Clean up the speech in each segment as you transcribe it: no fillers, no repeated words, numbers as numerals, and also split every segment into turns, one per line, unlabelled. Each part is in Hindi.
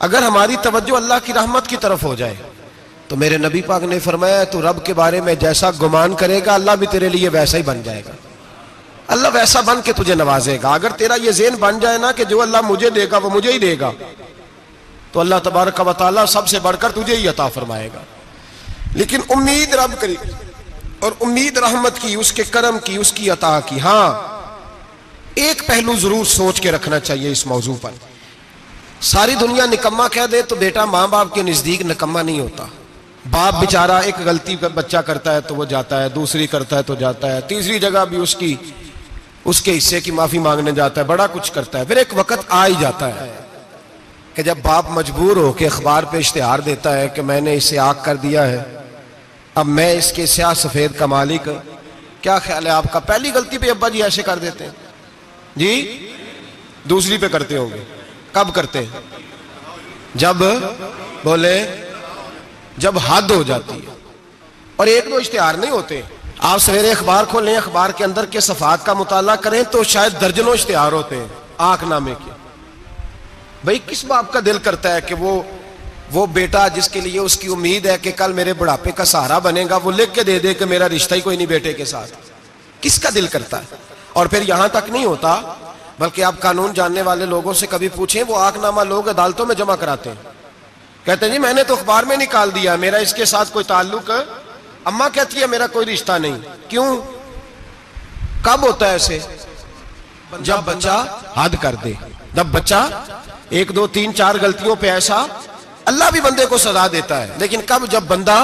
अगर हमारी तवज्जो अल्लाह की रहमत की तरफ हो जाए तो मेरे नबी पाक ने फरमाया तू रब के बारे में जैसा गुमान करेगा अल्लाह भी तेरे लिए वैसा ही बन जाएगा। अल्लाह वैसा बन के तुझे नवाजेगा। अगर तेरा ये ज़हन बन जाए ना कि जो अल्लाह मुझे देगा वो मुझे ही देगा, तो अल्लाह तबारक व तआला सबसे बढ़कर तुझे ही अता फरमाएगा। लेकिन उम्मीद रब करी और उम्मीद रहमत की, उसके करम की, उसकी अता की। हाँ, एक पहलू जरूर सोच के रखना चाहिए इस मौजू पर। सारी दुनिया निकम्मा कह दे तो बेटा माँ बाप के नजदीक निकम्मा नहीं होता। बाप बेचारा एक गलती बच्चा करता है तो वो जाता है, दूसरी करता है तो जाता है, तीसरी जगह भी उसके हिस्से की माफी मांगने जाता है, बड़ा कुछ करता है। फिर एक वक्त आ ही जाता है कि जब बाप मजबूर होकर अखबार पे इश्तिहार देता है कि मैंने इसे आग कर दिया है, अब मैं इसके स्याह सफेद का मालिक। क्या ख्याल है आपका? पहली गलती पे अब्बा जी ऐसे कर देते हैं जी, दूसरी पे करते होंगे। कब करते हैं? जब हद हो जाती है। और एक दो इश्तिहार नहीं होते। आप सवेरे अखबार खोलें, अखबार के अंदर के सफात का मुताला करें तो शायद दर्जनों इश्तिहार होते हैं आंखनामे के। भाई किस बाप का दिल करता है कि वो बेटा जिसके लिए उसकी उम्मीद है कि कल मेरे बुढ़ापे का सहारा बनेगा, वो लिख के दे दे कि मेरा रिश्ता ही कोई नहीं बेटे के साथ? किसका दिल करता है? और फिर यहां तक नहीं होता, बल्कि आप कानून जानने वाले लोगों से कभी पूछें, वो आंखनामा लोग अदालतों में जमा कराते हैं। कहते हैं जी मैंने तो अखबार में निकाल दिया, मेरा इसके साथ कोई ताल्लुक। अम्मा कहती है मेरा कोई रिश्ता नहीं। क्यों? कब होता है ऐसे? जब बच्चा हद कर दे, जब बच्चा 1 2 3 4 गलतियों पे ऐसा, अल्लाह भी बंदे को सजा देता है। लेकिन कब? जब बंदा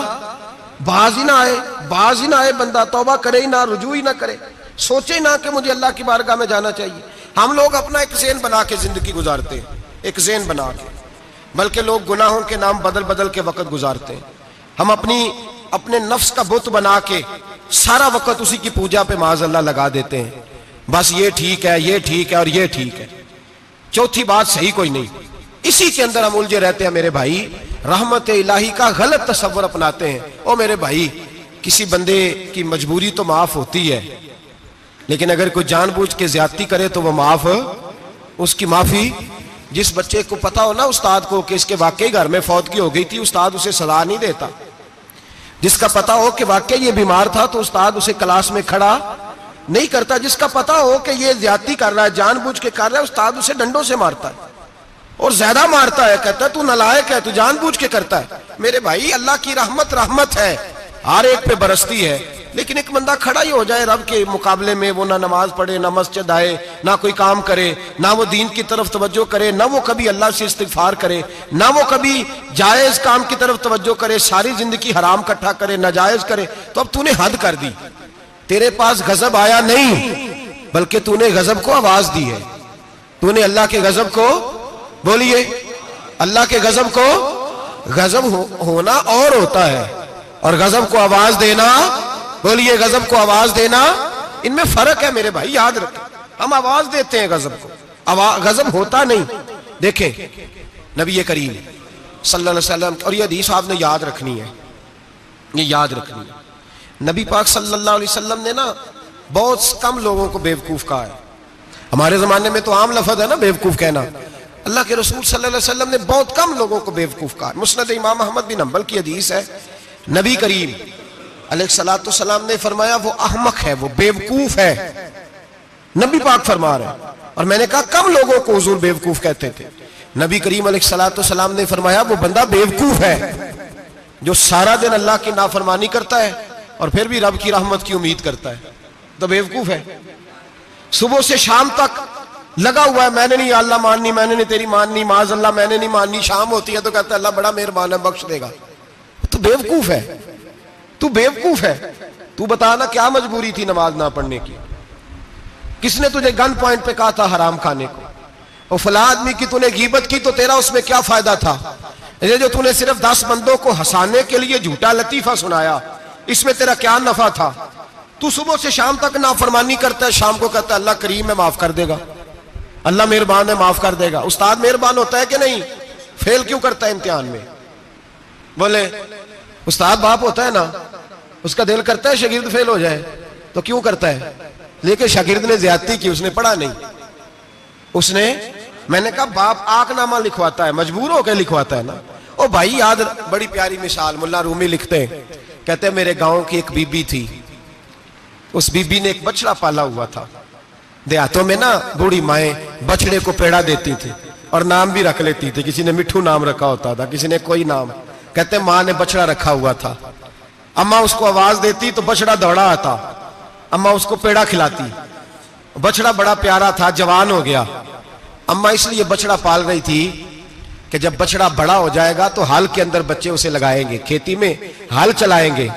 बाज ही ना आए, बंदा तौबा करे ही ना, रुजू ही ना करे, सोचे ना कि मुझे अल्लाह की बारगाह में जाना चाहिए। हम लोग अपना एक ज़हन बना के जिंदगी गुजारते हैं, एक ज़हन बना के, बल्कि लोग गुनाहों के नाम बदल बदल के वक्त गुजारते हैं। हम अपने नफ्स का बुत बना के सारा वक्त उसी की पूजा पे माज़अल्लाह लगा देते हैं। बस ये ठीक है, ये ठीक है और ये ठीक है, चौथी बात सही कोई नहीं। इसी के अंदर हम उलझे रहते हैं मेरे भाई। रहमत इलाही का गलत तस्वर अपनाते हैं। ओ मेरे भाई, किसी बंदे की मजबूरी तो माफ होती है, लेकिन अगर कोई जानबूझ के ज्यादती करे तो वह उसकी माफी, जिस बच्चे को पता हो ना उस्ताद को कि इसके वाकई घर में फौतगी हो गई थी, उस्ताद उसे सजा नहीं देता। जिसका पता हो कि वाकई ये बीमार था तो उस्ताद उसे क्लास में खड़ा नहीं करता। जिसका पता हो कि ये ज्यादती कर रहा है, जानबूझ के कर रहा है, उस्ताद उसे डंडों से मारता है और ज्यादा मारता है। कहता है तू नालायक है, तू जानबूझ के करता है। मेरे भाई अल्लाह की रहमत है, हर एक पे बरसती है। लेकिन एक बंदा खड़ा ही हो जाए रब के मुकाबले में, वो ना नमाज पढ़े, ना मस्जिद आए, ना कोई काम करे, ना वो दीन की तरफ तवज्जो करे, ना वो कभी अल्लाह से इस्तिगफार करे, ना वो कभी जायज काम की तरफ तवज्जो करे, सारी जिंदगी हराम इकट्ठा करे, नाजायज करे, तो अब तूने हद कर दी। तेरे पास गजब आया नहीं, बल्कि तूने गजब को आवाज दी है। तूने अल्लाह के गजब को, बोलिए, अल्लाह के गजब को, गजब होना और होता है और गजब को आवाज देना, बोलिए, गजब को आवाज देना, इनमें फर्क है मेरे भाई, याद रखें। हम आवाज देते हैं गजब को, गजब होता नहीं। देखें नबी करीम सल्लल्लाहु अलैहि वसल्लम, और ये हदीस आपने याद रखनी है, ये याद रखनी है। नबी पाक सल्लल्लाहु अलैहि वसल्लम ने ना बहुत कम लोगों को बेवकूफ कहा है। हमारे जमाने में तो आम लफ्ज है ना बेवकूफ कहना। अल्लाह के रसूल सल्लल्लाहु अलैहि वसल्लम ने बहुत कम लोगों को बेवकूफ कहा। मुस्नद इमाम अहमद बिन हंबल की हदीस है, नबी करीम अलैहिस्सलातु वस्सलाम ने फरमाया वो अहमक है, वो बेवकूफ है। नबी पाक फरमा रहे हैं। और मैंने कहा कम लोगों को हुजूर बेवकूफ कहते थे। नबी करीम अलैहिस्सलातु वस्सलाम ने फरमाया वो बंदा बेवकूफ है जो सारा दिन अल्लाह की नाफरमानी करता है और फिर भी रब की रहमत की उम्मीद करता है, तो बेवकूफ है। सुबह से शाम तक लगा हुआ है, मैंने नहीं अल्लाह माननी, मैंने नहीं तेरी माननी, माज अल्लाह मैंने नहीं माननी। शाम होती है तो कहता है अल्लाह बड़ा मेहरबान है, बख्श देगा। तू बेवकूफ है, तू बेवकूफ है। तू बता ना क्या मजबूरी थी नमाज ना पढ़ने की? किसने तुझे गन पॉइंट पे कहा था हराम खाने को? और फला आदमी की तूने गीबत की तो तेरा उसमें क्या फायदा था? ये जो तूने सिर्फ 10 बंदों को हंसाने के लिए झूठा लतीफा सुनाया, इसमें तेरा क्या नफा था? तू सुबह से शाम तक नाफरमानी करता है, शाम को कहता है अल्लाह करीम है माफ कर देगा, अल्लाह मेहरबान है माफ कर देगा। उस्ताद मेहरबान होता है कि नहीं? फेल क्यों करता है इम्तिहान में? बोले उस्ताद बाप होता है ना, उसका दिल करता है शागिर्द फेल हो जाए, तो क्यों करता है? लेकिन शागिर्द ने ज्यादती की, उसने पढ़ा नहीं, उसने मैंने कहा बाप आकनामा लिखवाता है, मजबूर होकर लिखवाता है ना। ओ भाई याद, बड़ी प्यारी मिसाल मुल्ला रूमी लिखते हैं, कहते हैं मेरे गांव की एक बीबी थी, उस बीबी ने एक बछड़ा पाला हुआ था। देहातों में ना बूढ़ी माएं बछड़े को पेड़ा देती थी और नाम भी रख लेती थी, किसी ने मिठू नाम रखा होता था, किसी ने कोई नाम। कहते माँ ने बछड़ा रखा हुआ था, अम्मा उसको आवाज देती तो बछड़ा दौड़ा आता, अम्मा उसको पेड़ा खिलाती, बछड़ा बड़ा प्यारा था, जवान हो गया। अम्मा इसलिए बछड़ा पाल रही थी कि जब बछड़ा बड़ा हो जाएगा तो हाल के अंदर बच्चे उसे लगाएंगे, खेती में हाल चलाएंगे।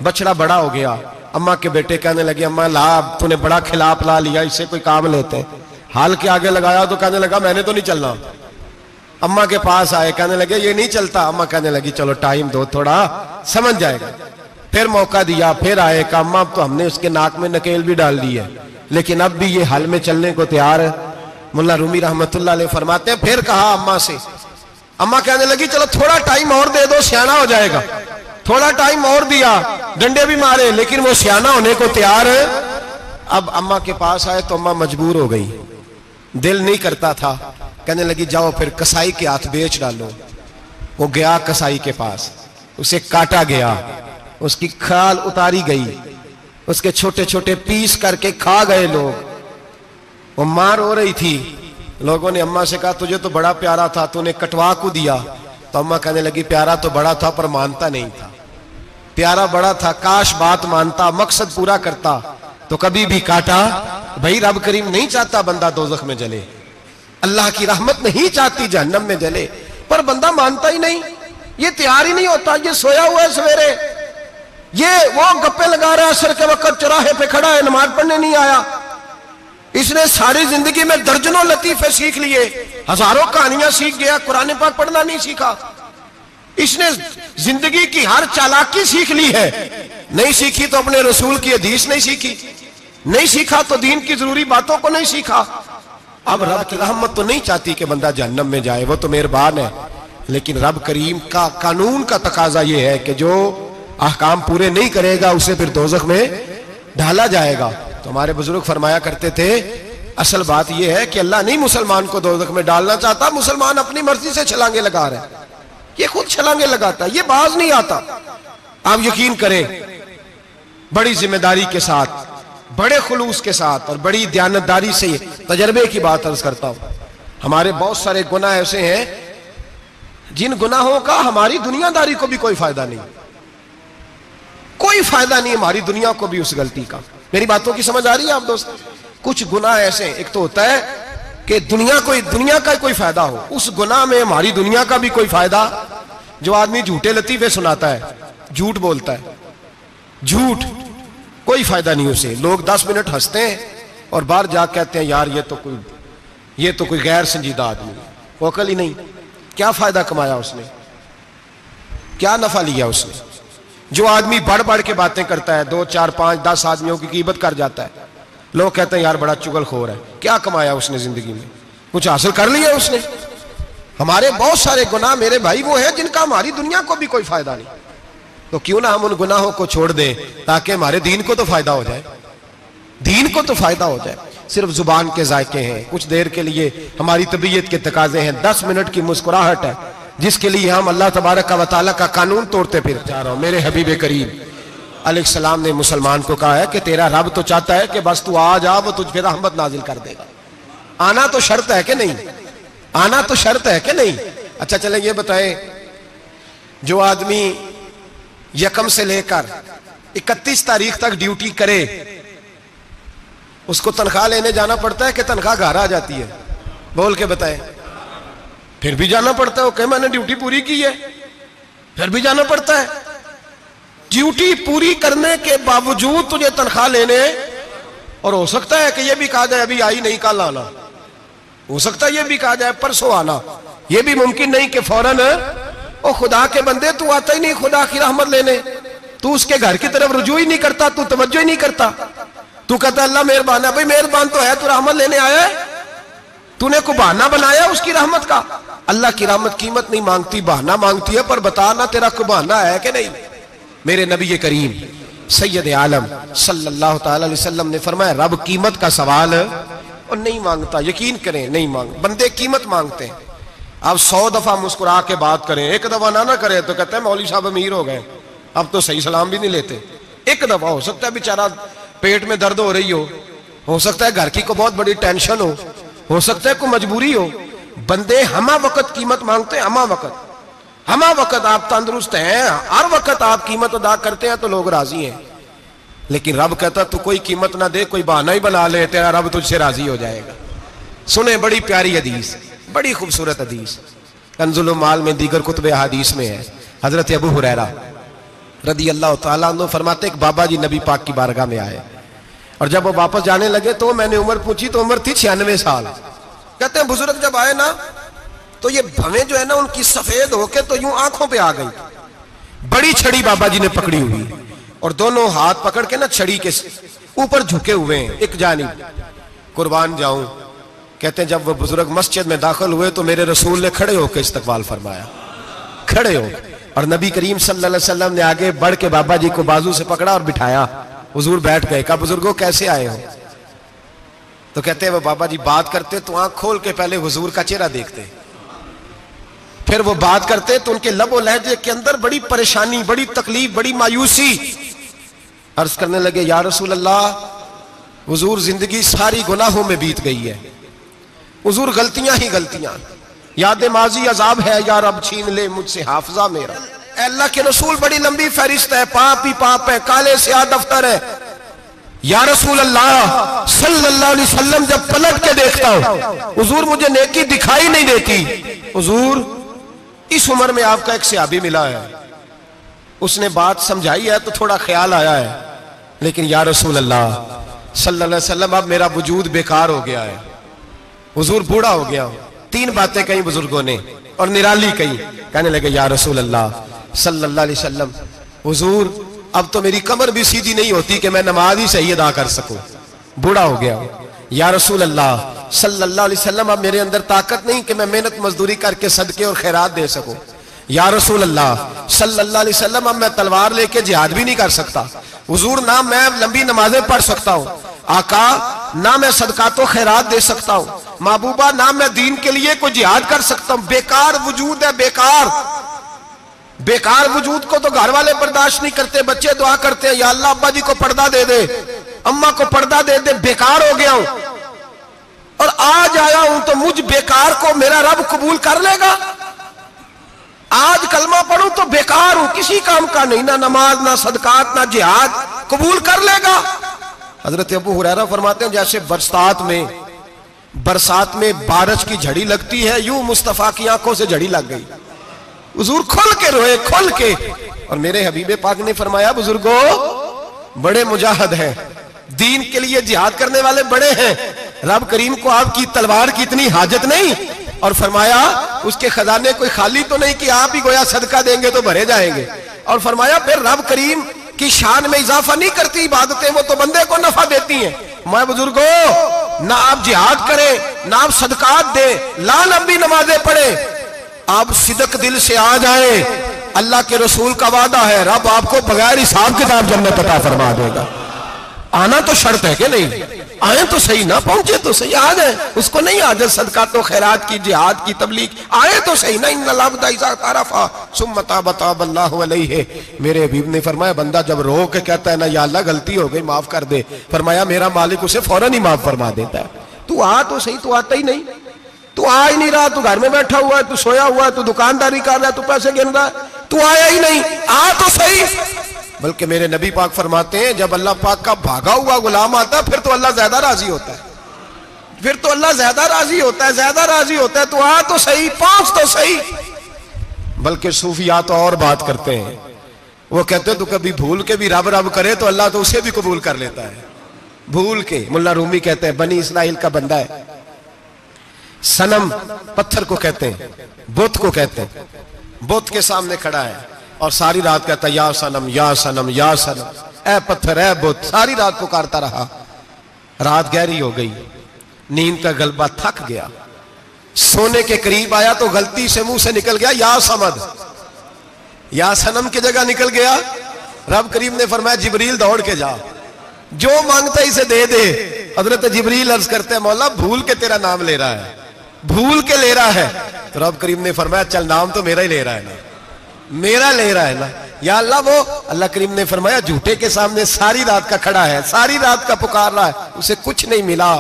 बछड़ा बड़ा हो गया, अम्मा के बेटे कहने लगे अम्मा ला, तूने बड़ा खिला पिला लिया, इससे कोई काम लेते हैं। हाल के आगे लगाया तो कहने लगा मैंने तो नहीं चलना। अम्मा के पास आए, कहने लगे ये नहीं चलता। अम्मा कहने लगी चलो टाइम दो, थोड़ा समझ जाएगा। फिर मौका दिया, फिर आए, कहा अम्मा अब तो हमने उसके नाक में नकेल भी डाल दी है, लेकिन अब भी ये हल में चलने को तैयार है। मुल्ला रूमी रहमतुल्लाह अलैह फरमाते हैं फिर कहा अम्मा से, अम्मा कहने लगी चलो थोड़ा टाइम और दे दो, सियाना हो जाएगा। थोड़ा टाइम और दिया, डंडे भी मारे, लेकिन वो सियाना होने को तैयार है। अब अम्मा के पास आए तो अम्मा मजबूर हो गई, दिल नहीं करता था। कहने लगी जाओ फिर कसाई के हाथ बेच डालो। वो गया कसाई के पास, उसे काटा गया, उसकी खाल उतारी गई, उसके छोटे छोटे पीस करके खा गए लोग। वो मां रो रही थी, लोगों ने अम्मा से कहा तुझे तो बड़ा प्यारा था, तूने कटवा को दिया। तो अम्मा कहने लगी प्यारा तो बड़ा था पर मानता नहीं था, प्यारा बड़ा था, काश बात मानता, मकसद पूरा करता तो कभी भी काटा। भाई रब करीम नहीं चाहता बंदा दोजख में जले, अल्लाह की रहमत नहीं चाहती जहन्नम में जले, पर बंदा मानता ही नहीं, ये तैयार ही नहीं होता। ये सोया हुआ है सवेरे, ये वो गप्पे लगा रहा है, असर के वक्त चौराहे पे खड़ा है, नमाज पढ़ने नहीं आया। इसने सारी जिंदगी में दर्जनों लतीफे सीख लिए, हजारों कहानियां सीख गया, कुरान पाक पढ़ना नहीं सीखा। इसने जिंदगी की हर चालाकी सीख ली है, नहीं सीखी तो अपने रसूल की हदीस नहीं सीखी, नहीं सीखा तो दीन की जरूरी बातों को नहीं सीखा। अब रब की रहमत तो नहीं चाहती कि बंदा जहन्नम में जाए, वो तो मेहरबान है, लेकिन रब करीम का कानून का तकाजा यह है कि जो अहकाम पूरे नहीं करेगा उसे फिर दोजख में डाला जाएगा। तो हमारे बुजुर्ग फरमाया करते थे असल बात यह है कि अल्लाह नहीं मुसलमान को दोजख में डालना चाहता, मुसलमान अपनी मर्जी से छलांगे लगा रहे हैं, ये खुद छलांगे लगाता है, ये बाज नहीं आता। आप यकीन करें बड़ी जिम्मेदारी के साथ, बड़े खुलूस के साथ और बड़ी दयानतदारी से तजर्बे की बात अर्ज करता हूं। हमारे बहुत सारे गुनाह ऐसे हैं जिन गुनाहों का हमारी दुनियादारी को भी कोई फायदा नहीं, कोई फायदा नहीं हमारी दुनिया को भी उस गलती का। मेरी बातों की समझ आ रही है आप दोस्त? कुछ गुनाह ऐसे, एक तो होता है कि दुनिया का कोई फायदा हो, उस गुनाह में हमारी दुनिया का भी कोई फायदा। जो आदमी झूठे लतीफे सुनाता है, झूठ बोलता है, झूठ कोई फायदा नहीं उसे, लोग 10 मिनट हंसते हैं और बाहर जाकर कहते हैं यार ये तो कोई गैर संजीदा आदमी, वो अकल ही नहीं। क्या फायदा कमाया उसने, क्या नफा लिया उसने? जो आदमी बढ़ बढ़ के बातें करता है, 2, 4, 5, 10 आदमियों की कीमत कर जाता है, लोग कहते हैं यार बड़ा चुगलखोर है, क्या कमाया उसने जिंदगी में? कुछ हासिल कर लिया उसने? हमारे बहुत सारे गुनाह मेरे भाई वो हैं जिनका हमारी दुनिया को भी कोई फायदा नहीं, तो क्यों ना हम उन गुनाहों को छोड़ दें ताकि हमारे दीन को तो फायदा हो जाए, दीन को तो फायदा हो जाए। सिर्फ जुबान के जायके हैं, कुछ देर के लिए हमारी तबीयत के तकाजे हैं, 10 मिनट की मुस्कुराहट है जिसके लिए हम अल्लाह तबारक व तआला का कानून तोड़ते फिर जा रहा हूं। मेरे हबीब करीम अलैहिस्सलाम ने मुसलमान को कहा है कि तेरा रब तो चाहता है कि बस तू आ जा, वो तुझ पे रहमत नाजिल कर देगा। आना तो शर्त है कि नहीं? आना तो शर्त है कि नहीं? अच्छा चले ये बताएं, जो आदमी 1 से लेकर 31 तारीख तक ड्यूटी करे उसको तनख्वाह लेने जाना पड़ता है कि तनख्वाह घर आ जाती है? बोल के बताएं। फिर भी जाना पड़ता है, वो कहे मैंने ड्यूटी पूरी की है, फिर भी जाना पड़ता है। ड्यूटी पूरी करने के बावजूद तुझे तनख्वाह लेने, और हो सकता है कि यह भी कहा जाए अभी आई नहीं कल आना, हो सकता है यह भी कहा जाए परसों आना, यह भी मुमकिन नहीं कि फौरन। ओ खुदा के बंदे तू आता ही नहीं खुदा की रहमत लेने, तू उसके घर की तरफ रुजू ही नहीं करता, तू तवज्जो ही नहीं करता, तू कहता अल्लाह मेहरबान है। भाई मेहरबान तो है, तू रहमत लेने आया है, तूने को बहाना बनाया उसकी रहमत का। अल्लाह की रहमत कीमत नहीं मांगती, बहाना मांगती है, पर बता ना तेरा कोई बहाना है कि नहीं? मेरे नबी करीम सैयद आलम सल्लल्लाहु अलैहि वसल्लम ने फरमाया रब कीमत का सवाल और नहीं मांगता, यकीन करें नहीं मांग, बंदे कीमत मांगते हैं। आप 100 दफा मुस्कुरा के बात करें, एक दफा ना करें तो कहते हैं मौलवी साहब अमीर हो गए, अब तो सही सलाम भी नहीं लेते। एक दफा हो सकता है बेचारा पेट में दर्द हो रही हो सकता है घर की को बहुत बड़ी टेंशन हो सकता है कोई मजबूरी हो। बंदे हमा वक्त कीमत मांगते हैं, हमा वक्त आप तंदुरुस्त हैं, हर वक्त आप कीमत अदा करते हैं तो लोग राजी हैं। लेकिन रब कहता तू कोई कीमत ना दे, कोई बहाना ही बना ले, तेरा रब तुझसे राजी हो जाएगा। सुने बड़ी प्यारी हदीस, बड़ी खूबसूरत हदीस, कंजुल माल में दीगर कुतुब हदीस में है। हजरत अबू हुरैरा रदी अल्लाह तआला अन्हु फरमाते एक बाबा जी नबी पाक की बारगाह में आए और जब वो वापस जाने लगे तो मैंने उम्र पूछी तो उम्र थी 96 साल। कहते हैं बुजुर्ग जब आए ना तो ये भवें जो है ना उनकी सफेद होके तो यूं आंखों पे आ गई। बड़ी छड़ी बाबा जी ने पकड़ी हुई और दोनों हाथ पकड़ के ना छड़ी के ऊपर झुके हुए हैं एक जानिब, कुर्बान जाऊं। कहते हैं जब वो बुजुर्ग मस्जिद में दाखिल हुए तो मेरे रसूल ने खड़े होकर इस्तकबाल फरमाया, खड़े हो, और नबी करीम सल्लल्लाहु अलैहि वसल्लम ने आगे बढ़ के बाबा जी को बाजू से पकड़ा और बिठाया। हुजूर बैठ गए। कहा बुजुर्गों कैसे आए हो? तो कहते हैं वो बाबा जी बात करते तो आंख खोल के पहले हुजूर का चेहरा देखते, फिर वो बात करते तो उनके लबो लहजे के अंदर बड़ी परेशानी, बड़ी तकलीफ, बड़ी मायूसी। अर्ज करने लगे या रसूल अल्लाह, हुजूर जिंदगी सारी गुनाहों में बीत गई है, हुजूर गलतियां ही गलतियां, याद माजी अजाब है, या रब छीन ले मुझसे हाफजा मेरा। अल्लाह के रसूल बड़ी लंबी फहरिस्त है, पाप ही पाप है, काले स्याह दफ्तर है। या रसूल अल्लाह सल्लल्लाहु अलैहि वसल्लम जब पलट के देखता हूं हुजूर मुझे नेकी दिखाई नहीं देती। हुजूर इस उम्र में आपका एक सहाबी मिला है, उसने बात समझाई है तो थोड़ा ख्याल आया है, लेकिन या रसूल अल्लाह सल्लल्लाहु अलैहि वसल्लम अब मेरा वजूद बेकार हो गया है, हुजूर बूढ़ा हो गया। 3 बातें कही बुजुर्गों ने और निराली कही। कहने लगे या रसूल अल्लाह सल्लल्लाहु अलैहि वसल्लम, हुजूर अब तो मेरी कमर भी सीधी नहीं होती कि मैं नमाज ही सही अदा कर सकूं, बूढ़ा हो गया। या रसूल अल्लाह सल्लल्लाहु अलैहि वसल्लम अब मेरे अंदर ताकत नहीं कि मैं मेहनत मजदूरी करके सदके और खैरात दे सकूं। या रसूल अल्लाह सल्लल्लाहु अलैहि वसल्लम अब मैं तलवार लेके जिहाद भी नहीं कर सकता। हुजूर ना मैं लंबी नमाजें पढ़ सकता हूं, आका ना मैं सदकातो खैरात दे सकता हूं, महबूबा ना मैं दीन के लिए कोई जिहाद कर सकता हूं। बेकार वजूद है, बेकार वजूद को तो घर वाले बर्दाश्त नहीं करते, बच्चे दुआ करते हैं या अल्लाह अब्बा जी को पर्दा दे दे, अम्मा को पर्दा दे दे, बेकार हो गया हूं और आज आया हूं तो मुझ बेकार को मेरा रब कबूल कर लेगा। आज कलमा पढ़ूं तो बेकार हूं, किसी काम का नहीं, ना नमाज ना सदकात ना जिहाद, कबूल कर लेगा। हजरत अबू हुरैरा फरमाते हैं जैसे बरसात में बारिश की झड़ी लगती है, यूं मुस्तफा की आंखों से झड़ी लग गई। हुजूर खुल के रोए, खुल के। और मेरे हबीबे पाक ने फरमाया बुजुर्गों बड़े मुजाहिद हैं, दीन के लिए जिहाद करने वाले बड़े हैं, रब करीम को आपकी तलवार की इतनी हाजत नहीं। और फरमाया उसके खजाने कोई खाली तो नहीं कि आप ही गोया सदका देंगे तो भरे जाएंगे। और फरमाया फिर रब करीम की शान में इजाफा नहीं करती इबादतें, वो तो बंदे को नफा देती हैं। मैं बुजुर्गों ना आप जिहाद करें, ना आप सदकात दे, ला लंबी नमाजें पढ़े, आप सिदक दिल से आ जाए, अल्लाह के रसूल का वादा है रब आपको बगैर हिसाब किताब जन्नत अता फरमा देगा। आना तो शर्त है कि नहीं, आए तो सही, ना पहुंचे तो सही, आ जाए, उसको नहीं आदत सदका तो खैरात की, जिहाद की, तबलीग, आए तो सही ना। इन लब्दा इज़ा तारफा सुम्मा ताबा ताबल्लाहु अलैहि। मेरे हबीब ने फरमाया बंदा जब रो के कहता है ना या अल्लाह गलती हो गई माफ कर दे, फरमाया मेरा मालिक उसे फौरन ही माफ फरमा देता है। तू आ तो सही, तू आता ही नहीं, तू आ ही नहीं रहा, तू घर में बैठा हुआ है, तू सोया हुआ है, तू दुकानदारी कर रहा है, तू पैसे गिन रहा है, तू आया ही नहीं, आ तो सही। बल्कि मेरे नबी पाक फरमाते हैं जब अल्लाह पाक का भागा हुआ गुलाम आता है फिर तो अल्लाह ज्यादा राजी होता है, फिर तो अल्लाह ज्यादा राजी होता है, ज्यादा राजी होता है। तो आ तो सही, पहुंच तो सही। बल्कि सूफिया तो और बात करते हैं, वो कहते हैं तू कभी भूल के भी रब रब करे तो अल्लाह तो उसे भी कबूल कर लेता है, भूल के। मुल्ला रूमी कहते हैं बनी इस्राइल का बंदा है, सनम पत्थर को कहते हैं, बुत को कहते हैं, बुत के सामने खड़ा है और सारी रात कहता है या सनम या सनम या सनम, ए पत्थर ए बुत, सारी रात पुकारता रहा। रात गहरी हो गई, नींद का गलबा थक गया, सोने के करीब आया तो गलती से मुंह से निकल गया या समद, या सनम की जगह निकल गया। रब करीम ने फरमाया जिब्रील दौड़ के जा, जो मांगता इसे दे दे। हजरत जिब्रील अर्ज करते हैं मौला भूल के तेरा नाम ले रहा है, भूल के ले रहा है। तो रब करीम ने फरमाया चल नाम तो मेरा ही ले रहा है ना, मेरा ले रहा है ना या अल्लाह। वो अल्लाह करीम ने फरमाया झूठे के सामने सारी रात का खड़ा है, सारी रात का पुकार रहा है, उसे कुछ नहीं मिला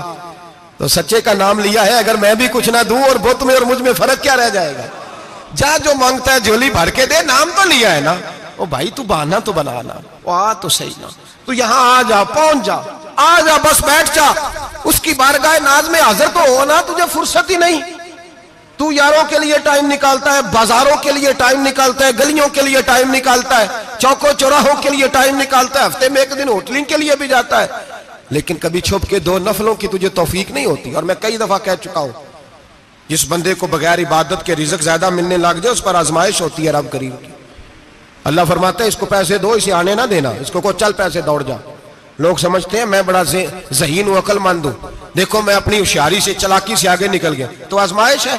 तो सच्चे का नाम लिया है। अगर मैं भी कुछ ना दूं और बुत में और मुझ में फर्क क्या रह जाएगा। जा जो मांगता है झोली भर के दे, नाम तो लिया है ना। ओ भाई तू बहाना तो बनाना, वो आ तो सही ना, तू यहां आ जा, पहुंच जा, आ जा, बस बैठ जा, उसकी बारगाह नाज में हाजिर तो हो ना। तुझे फुर्सत ही नहीं, तू यारों के लिए टाइम निकालता है, बाजारों के लिए टाइम निकालता है, गलियों के लिए टाइम निकालता है, चौकों चौराहों के लिए टाइम निकालता है, हफ्ते में एक दिन होटलिंग के लिए भी जाता है, लेकिन कभी छुप के 2 नफलों की तुझे तौफीक नहीं होती। और मैं कई दफा कह चुका हूं, जिस बंदे को बगैर इबादत के रिज़्क ज्यादा मिलने लग जाए उस पर आजमाइश होती है रब करीम की। अल्लाह फरमाता है इसको पैसे दो, इसे आने ना देना, इसको को चल पैसे दौड़ जा। लोग समझते हैं मैं बड़ा ज़हीन हूं, अक्लमंद हूं, देखो मैं अपनी होशियारी से चालाकी से आगे निकल गया। तो आजमाइश है,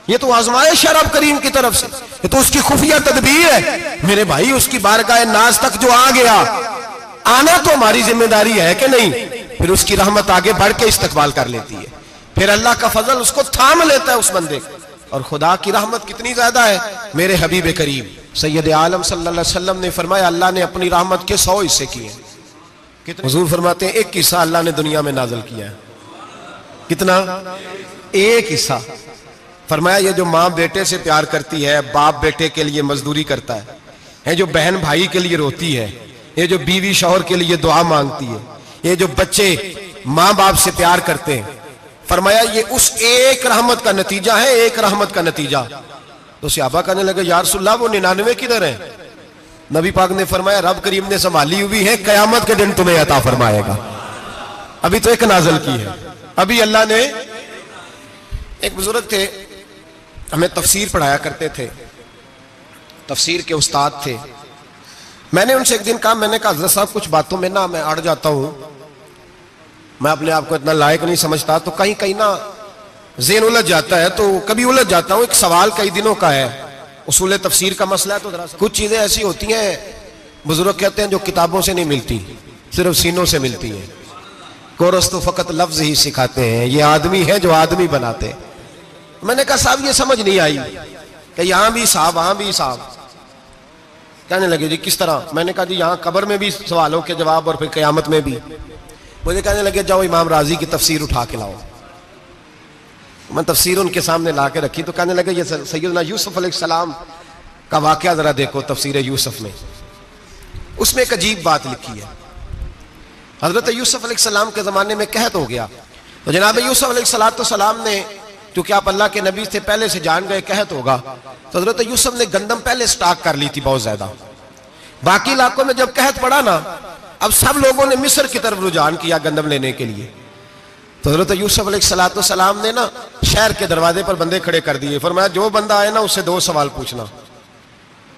ये तो आजमाइश है रब करीम की तरफ से, ये तो उसकी खुफिया तदबीर है मेरे भाई। उसकी बारगाह नाज तक जो आ गया, आना तो हमारी जिम्मेदारी है कि नहीं। फिर उसकी रहमत आगे बढ़ के इस्तकबाल कर लेती है, फिर अल्लाह का फजल उसको थाम लेता है उस बंदे को। और खुदा की रहमत कितनी ज्यादा है। मेरे हबीब करीम सैयद आलम सल्लल्लाहु अलैहि वसल्लम ने फरमाया अल्लाह ने अपनी रहमत के 100 हिस्से किए। हुजूर फरमाते हैं एक हिस्सा अल्लाह ने दुनिया में नाज़िल किया है। कितना? एक हिस्सा। फरमाया ये जो माँ बेटे से प्यार करती है, बाप बेटे के लिए मजदूरी करता है, जो बहन भाई के लिए रोती है, ये जो बीवी शौहर के लिए दुआ मांगती है, ये जो बच्चे माँ बाप से प्यार करते हैं, फरमाया ये उस एक रहमत का नतीजा है, एक रहमत का नतीजा। तो सहाबा कहने लगे या रसूलल्लाह वो 99 किधर है? नबी पाक ने फरमाया रब करीम ने संभाली हुई है, कयामत के दिन तुम्हें अता फरमाएगा। अभी तो एक नाज़िल की है, अभी अल्लाह ने। एक बुजुर्ग थे, हमें तफसीर पढ़ाया करते थे, तफसीर के उस्ताद थे। मैंने उनसे एक दिन कहा, मैंने कहा हज़रत साहब कुछ बातों में ना मैं अड़ जाता हूं, मैं अपने आप को इतना लायक नहीं समझता, तो कहीं कहीं ना ज़हन उलझ जाता है, तो कभी उलझ जाता हूं। एक सवाल कई दिनों का है, उसूल तफसीर का मसला है, तो जरा कुछ चीजें ऐसी होती हैं बुजुर्ग कहते हैं जो किताबों से नहीं मिलती, सिर्फ सीनों से मिलती हैं। कोरस तो फकत लफ्ज ही सिखाते हैं, ये आदमी है जो आदमी बनाते। मैंने कहा साहब ये समझ नहीं आई कि यहां भी साहब वहां भी साहब। कहने लगे जी किस तरह? मैंने कहा जी यहाँ कब्र में भी सवालों के जवाब और फिर क़यामत में भी। मुझे कहने लगे जाओ इमाम राजी की तफसीर उठा के लाओ। मैं तफसीर उनके सामने ला के रखी, तो कहने लगे ये सैयदना यूसुफ अलैहिस्सलाम का वाक़या जरा देखो तफसीर यूसुफ में, उसमें एक अजीब बात लिखी है। हजरत यूसुफ अलैहिस्सलाम के ज़माने में कहत हो गया, तो जनाब यूसुफ अलैहिस्सलाम ने, क्योंकि आप अल्लाह के नबी से पहले से जान गए कहत होगा, तो हजरत यूसुफ ने गंदम पहले स्टॉक कर ली थी बहुत ज्यादा। बाकी इलाकों में जब कहत पड़ा ना, अब सब लोगों ने मिस्र की तरफ रुझान किया गंदम लेने के लिए। तो हजरत यूसुफ अलैहिस्सलाम ने ना शहर के दरवाजे पर बंदे खड़े कर दिए, फरमाया जो बंदा आए ना उससे 2 सवाल पूछना।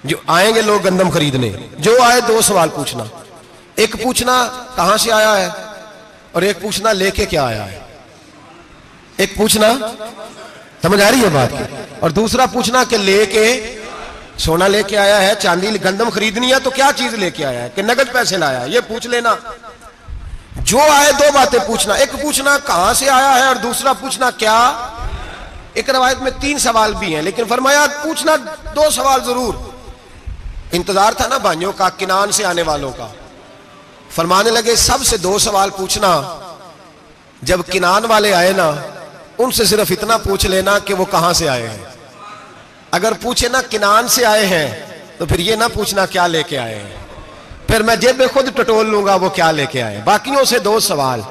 जो आएंगे लोग गंदम खरीदने, जो आए 2 सवाल पूछना। एक पूछना कहां से आया है, और एक पूछना लेके क्या आया है। एक पूछना, समझ आ रही है बात की, और दूसरा पूछना कि लेके सोना लेके आया है, चांदी गंदम खरीदनी है तो क्या चीज लेके आया है, कि नगद पैसे लाया है, ये पूछ लेना। जो आए 2 बातें पूछना, एक पूछना कहां से आया है और दूसरा पूछना क्या। एक रवायत में 3 सवाल भी हैं, लेकिन फरमाया पूछना 2 सवाल जरूर। इंतजार था ना भाइयों का, किनान से आने वालों का। फरमाने लगे सबसे 2 सवाल पूछना, जब किनान वाले आए ना उनसे सिर्फ इतना पूछ लेना कि वो कहां से आए हैं। अगर पूछे ना किनान से आए हैं तो फिर ये ना पूछना क्या लेके आए हैं, फिर मैं जेब में खुद टटोल लूंगा वो क्या लेके आए। बाकियों से 2 सवाल।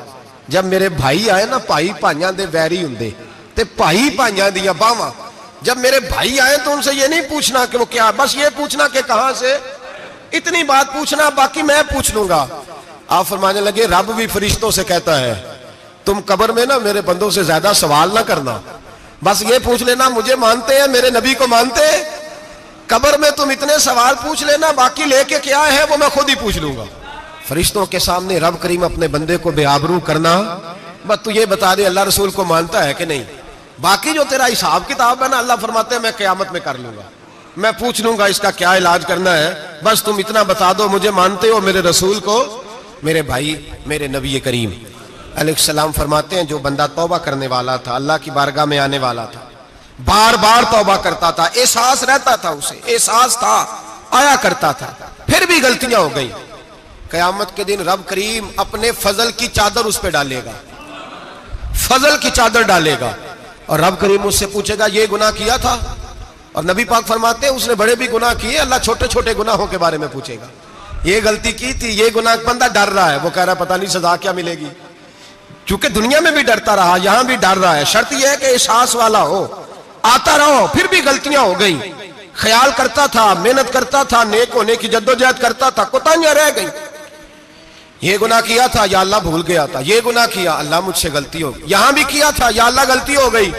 जब मेरे भाई आए ना, भाई भाइयां दे वैरी हुंदे ते भाई भाइयां दियां बावां, जब मेरे भाई आए तो उनसे ये नहीं पूछना कि वो क्या, बस ये पूछना कि कहां से, इतनी बात पूछना, बाकी मैं पूछ लूंगा। आप फरमाने लगे रब भी फरिश्तों से कहता है तुम कब्र में ना मेरे बंदों से ज्यादा सवाल ना करना, बस ये पूछ लेना मुझे मानते हैं, मेरे नबी को मानते हैं। कब्र में तुम इतने सवाल पूछ लेना, बाकी लेके क्या है वो मैं खुद ही पूछ लूंगा। फरिश्तों के सामने रब करीम अपने बंदे को बेआबरू करना, बस तू ये बता दे अल्लाह रसूल को मानता है कि नहीं। बाकी जो तेरा हिसाब किताब है ना, अल्लाह फरमाते हैं मैं क़यामत में कर लूंगा, मैं पूछ लूंगा इसका क्या इलाज करना है, बस तुम इतना बता दो मुझे मानते हो, मेरे रसूल को, मेरे भाई, मेरे नबी करीम। अलैहिस्सलाम फरमाते हैं जो बंदा तौबा करने वाला था, अल्लाह की बारगाह में आने वाला था, बार बार तौबा करता था, एहसास रहता था, उसे एहसास था, आया करता था, फिर भी गलतियां हो गई, क़यामत के दिन रब करीम अपने फजल की चादर उस पर डालेगा, फजल की चादर डालेगा और रब करीम उससे पूछेगा ये गुनाह किया था? और नबी पाक फरमाते हैं उसने बड़े भी गुनाह किए, अल्लाह छोटे छोटे गुनाहों के बारे में पूछेगा, ये गलती की थी, ये गुनाह, बंदा डर रहा है, वो कह रहा है पता नहीं सजा क्या मिलेगी, क्योंकि दुनिया में भी डरता रहा, यहां भी डर रहा है। शर्त यह है कि एहसास वाला हो, आता रहो, फिर भी गलतियां हो गई, ख्याल करता था, मेहनत करता था, नेक होने की जद्दोजहद करता था, कोताहियां रह गई, ये गुनाह किया था या अल्लाह भूल गया था, ये गुनाह किया अल्लाह मुझसे गलती हो गई, यहां भी किया था या अल्लाह गलती हो गई।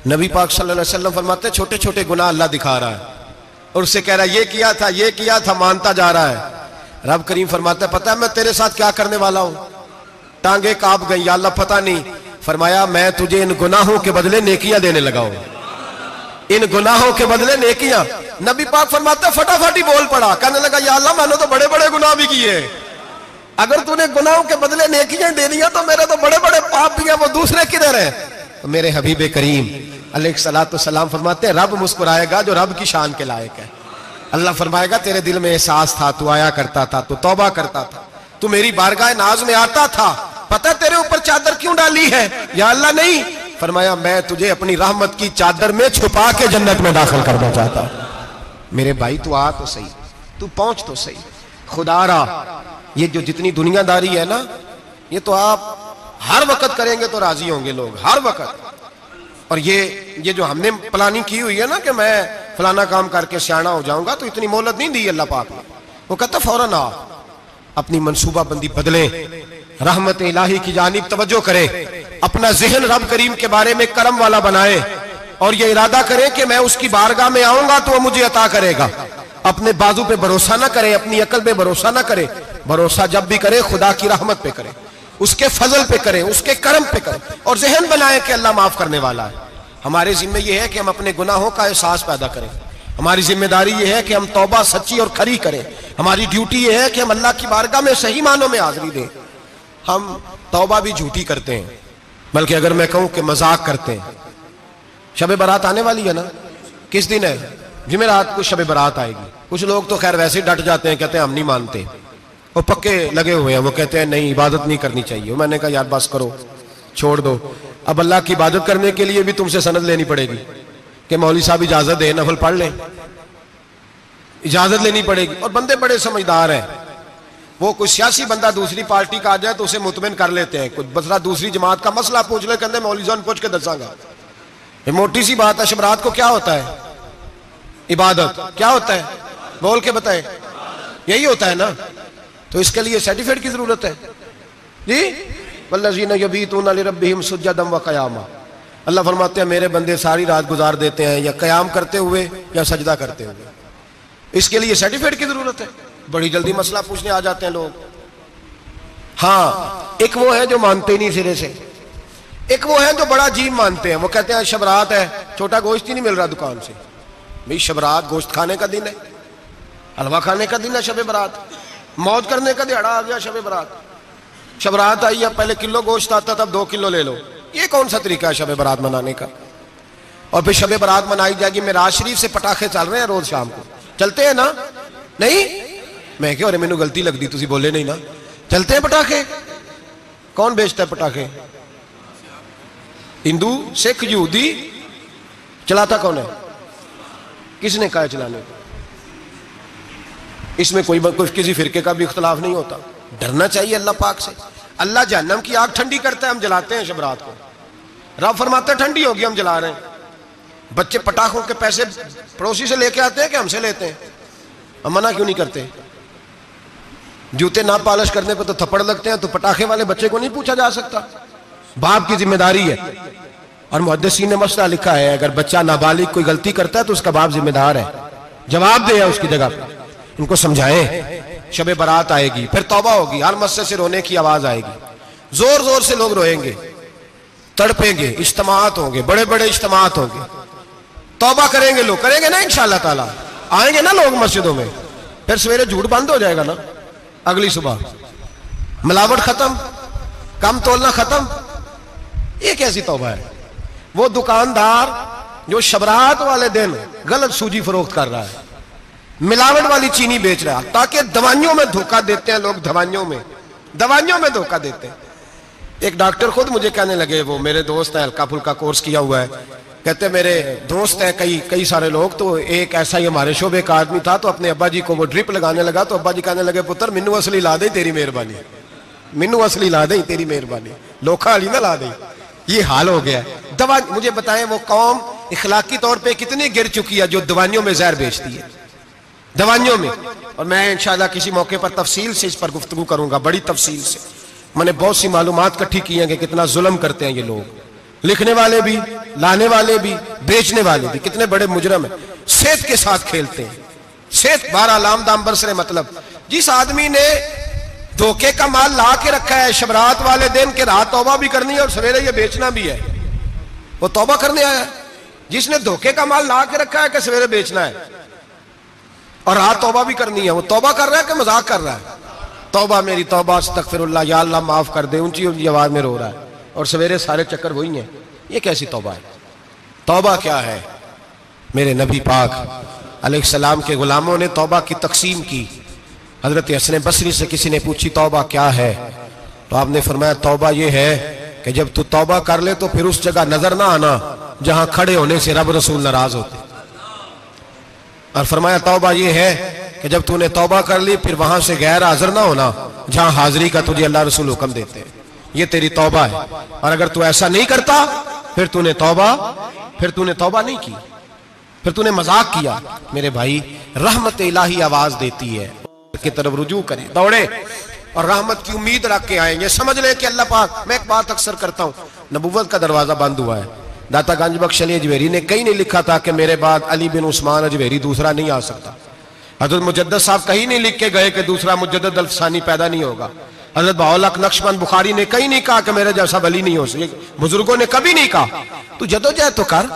नबी पाक सल्लल्लाहु अलैहि वसल्लम फरमाते छोटे छोटे गुनाह अल्लाह दिखा रहा है और उससे कह रहा है ये किया था, मानता जा रहा है। रब करीम फरमाता है पता है मैं तेरे साथ क्या करने वाला हूं? टांगे कांप गई, या अल्लाह पता नहीं। फरमाया मैं तुझे इन गुनाहों के बदले नेकियां देने लगा हूं, इन गुनाहों के बदले नेकियां। नबी पाक फरमाता फटाफट ही बोल पड़ा, कहने लगा या अल्लाह मैंने तो बड़े बड़े गुनाह भी किए, अगर तूने गुनाहों के बदले नेकियां दे दिया तो मेरे तो बड़े बड़े पाप भी हैं, वो दूसरे किधर है? तो मेरे हबीब करीम अलैहिस्सलातु सलाम फरमाते रब मुस्कुराएगा जो रब की शान के लायक है। अल्लाह फरमाएगा तेरे दिल में एहसास था, तू आया करता था, तू तौबा करता था, तू मेरी बारगाह नाज में आता था, पता तेरे ऊपर चादर क्यों डाली है? या अल्लाह नहीं, फरमाया मैं तुझे अपनी रहमत की चादर में छुपा के जन्नत में दाखिल करना चाहता हूं। मेरे भाई तू आ तो सही, तू पहुंच तो सही, खुदा रहा। ये जो जितनी दुनियादारी है ना, ये तो आप हर वक्त करेंगे तो राजी होंगे लोग, हर वक्त। और ये जो हमने प्लानिंग की हुई है ना कि मैं फलाना काम करके सियाना हो जाऊंगा, तो इतनी मोहलत नहीं दी अल्लाह पाक ने। वो कहता फौरन आ, अपनी मनसूबाबंदी बदलें, रहमत इलाही की जानिब तवज्जो करें, अपना जहन रब करीम के बारे में करम वाला बनाए और ये इरादा करें कि मैं उसकी बारगाह में आऊंगा तो वो मुझे अता करेगा। अपने बाजू पे भरोसा ना करें, अपनी अकल पे भरोसा ना करें, भरोसा जब भी करें खुदा की रहमत पे करें, उसके फजल पे करें, उसके करम पे करें और जहन बनाए कि अल्लाह माफ करने वाला है। हमारे जिम्मे यह है कि हम अपने गुनाहों का एहसास पैदा करें, हमारी जिम्मेदारी यह है कि हम तौबा सच्ची और खरी करें, हमारी ड्यूटी यह है कि हम अल्लाह की बारगाह में सही मानों में हाजिरी दें। हम तौबा भी झूठी करते हैं, बल्कि अगर मैं कहूं कि मजाक करते हैं। शब बारात आने वाली है ना, किस दिन है? जुमेरात को शब बारात आएगी। कुछ लोग तो खैर वैसे डट जाते हैं, कहते हैं हम नहीं मानते, वो पक्के लगे हुए हैं, वो कहते हैं नहीं इबादत नहीं करनी चाहिए। मैंने कहा यार बस करो, छोड़ दो। अब अल्लाह की इबादत करने के लिए भी तुमसे सनद लेनी पड़ेगी कि मौलवी साहब इजाजत दे, नफल पढ़ लें, इजाजत लेनी पड़ेगी। और बंदे बड़े समझदार हैं, वो कोई सियासी बंदा दूसरी पार्टी का आ जाए तो उसे मुतमिन कर लेते हैं, कुछ बसरा दूसरी जमात का मसला पूछ ले, कहते मौलवी साहब पूछ के दसांगा। ये मोटी सी बात है। शबरात को क्या होता है? इबादत। क्या होता है? बोल के बताए। यही होता है ना, तो इसके लिए सर्टिफिकेट की जरूरत है जी। वल्लज़ीना यबीतूना लिरब्बिहिम सुज्जदन व क़यामा। अल्लाह फरमाते हैं मेरे बंदे सारी रात गुजार देते हैं या क़याम करते हुए या सजदा करते हुए, इसके लिए सर्टिफिकेट की जरूरत है। बड़ी जल्दी मसला पूछने आ जाते हैं लोग। हाँ, एक वो है जो मानते ही नहीं सिरे से, एक वो है जो बड़ा अजीब मानते हैं। वो कहते हैं शबरात है, छोटा गोश्त ही नहीं मिल रहा दुकान से। भाई शबरात गोश्त खाने का दिन है, हलवा खाने का दिन है शब बारात, मौज करने का दिहाड़ा आ गया शब बारात। शबरात आई, अब पहले किलो गोश्त आता था, अब 2 किलो ले लो। ये कौन सा तरीका है शब बारात मनाने का? और फिर शब बारात मनाई जाएगी। मेराज शरीफ से पटाखे चल रहे हैं रोज शाम को, चलते हैं ना? नहीं, मैं क्या और मैनू गलती लगती, तुसी बोले नहीं ना। चलते हैं पटाखे। कौन बेचता है पटाखे? हिंदू, सिख, यहूदी। चलाता कौन है? किसने कहा चलाने को? इसमें कोई किसी फिरके का भी इख्तलाफ नहीं होता। डरना चाहिए अल्लाह पाक से। अल्लाह जहन्नम की आग ठंडी करता है, हम जलाते हैं शबरात को। रब फरमाते हैं ठंडी होगी, हम जला रहे हैं। बच्चे पटाखों के पैसे पड़ोसी से लेके आते हैं कि हमसे लेते हैं? हम मना क्यों नहीं करते? जूते ना पॉलिश करने पर तो थप्पड़ लगते हैं, तो पटाखे वाले बच्चे को नहीं पूछा जा सकता? बाप की जिम्मेदारी है। और मुहद्दिसीन ने मसला लिखा है, अगर बच्चा नाबालिग कोई गलती करता है तो उसका बाप जिम्मेदार है, जवाब दे उसकी जगह पर। इनको समझाएं। शब बारात आएगी, फिर तौबा होगी, हर मस्जिद से रोने की आवाज आएगी, जोर जोर से लोग रोएंगे, तड़पेंगे, इज्तिमात होंगे, बड़े बड़े इज्तिमात होंगे, तौबा करेंगे लोग, करेंगे ना इंशाअल्लाह ताला। आएंगे ना लोग मस्जिदों में, फिर सवेरे झूठ बंद हो जाएगा ना, अगली सुबह मिलावट खत्म, कम तोलना खत्म। ये कैसी तौबा है? वो दुकानदार जो शबरात वाले दिन गलत सूजी फरोख्त कर रहा है, मिलावट वाली चीनी बेच रहा है, ताकि दवाइयों में धोखा देते हैं लोग, दवाइयों में धोखा देते हैं। एक डॉक्टर खुद मुझे कहने लगे, वो मेरे दोस्त है, हल्का फुल्का कोर्स किया हुआ है, कहते मेरे दोस्त हैं कई सारे लोग, तो एक ऐसा ही हमारे शोबे का आदमी था, तो अपने अब्बा जी को वो ड्रिप लगाने लगा, तो अब्बा जी कहने लगे, पुत्र मिन्नू असली ला दे तेरी मेहरबानी, मिन्नू असली ला दे तेरी मेहरबानी, लोखा अली ना ला दे। ये हाल हो गया। दवा, मुझे बताएं वो कौम इखलाकी तौर पे कितनी गिर चुकी है जो दवाइयों में जहर बेचती है, दवाइयों में। और मैं इंशाल्लाह किसी मौके पर तफसील से इस पर गुफ्तगू करूंगा, बड़ी तफसील से। मैंने बहुत सी मालूमात इकट्ठी की हैं कि कितना जुल्म करते हैं ये लोग, लिखने वाले भी, लाने वाले भी, बेचने वाले भी, कितने बड़े मुजरम है, सेहत के साथ खेलते हैं। सेहत 12 लाम दाम बरसरे, मतलब जिस आदमी ने धोखे का माल ला के रखा है शबरात वाले दिन के, रात तौबा भी करनी है और सवेरे ये बेचना भी है, वो तौबा करने आया है। जिसने धोखे का माल ला के रखा है कि सवेरे बेचना है और रात तौबा भी करनी है, वो तौबा कर रहा है कि मजाक कर रहा है? तौबा मेरी तौबा, अस्तगफिरुल्लाह, या अल्लाह माफ कर दे, ऊंची ऊंची आवाज में रो रहा है, और सवेरे सारे चक्कर वही हैं। ये कैसी तौबा है? तौबा क्या है? मेरे नबी पाक अलैहिस्सलाम के गुलामों ने तौबा की तकसीम की। हजरत हसन बसरी से किसी ने पूछी तौबा क्या है, तो आपने फरमाया तौबा ये है कि जब तू तौबा कर ले तो फिर उस जगह नजर ना आना जहां खड़े होने से रब रसूल नाराज होते। और फरमाया तौबा ये है कि जब तूने तौबा कर ली फिर वहां से गैर हाजिर ना होना जहां हाजिरी का तुझे अल्लाह रसूल हुक्म देते हैं। ये तेरी तौबा है। और अगर तू ऐसा नहीं करता फिर तूने तौबा नहीं की, फिर तूने मजाक किया। मेरे भाई, रहमत इलाही आवाज देती है की तरफ रुजू करें, दौड़े और रहमत की उम्मीद रख के आएंगे। समझ लें कि अल्लाह पाक, मैं एक बात अक्सर करता हूं, नबुव्वत का दरवाजा बंद हुआ है। दाता गंज बख्श अली अजमेरी ने कहीं नहीं लिखा था कि मेरे बाद अली बिन उस्मान अजमेरी दूसरा नहीं आ सकता। हजरत मुजद्दद साहब कहीं नहीं लिख के गए कि दूसरा मुजद्दद अल्फसानी पैदा नहीं होगा। हजरत बाउलक नक्शबंद बुखारी ने कहीं नहीं कहा कि मेरे जैसा वली नहीं हो सके। बुजुर्गों ने कभी नहीं कहा। तू जदोजहद तो कर।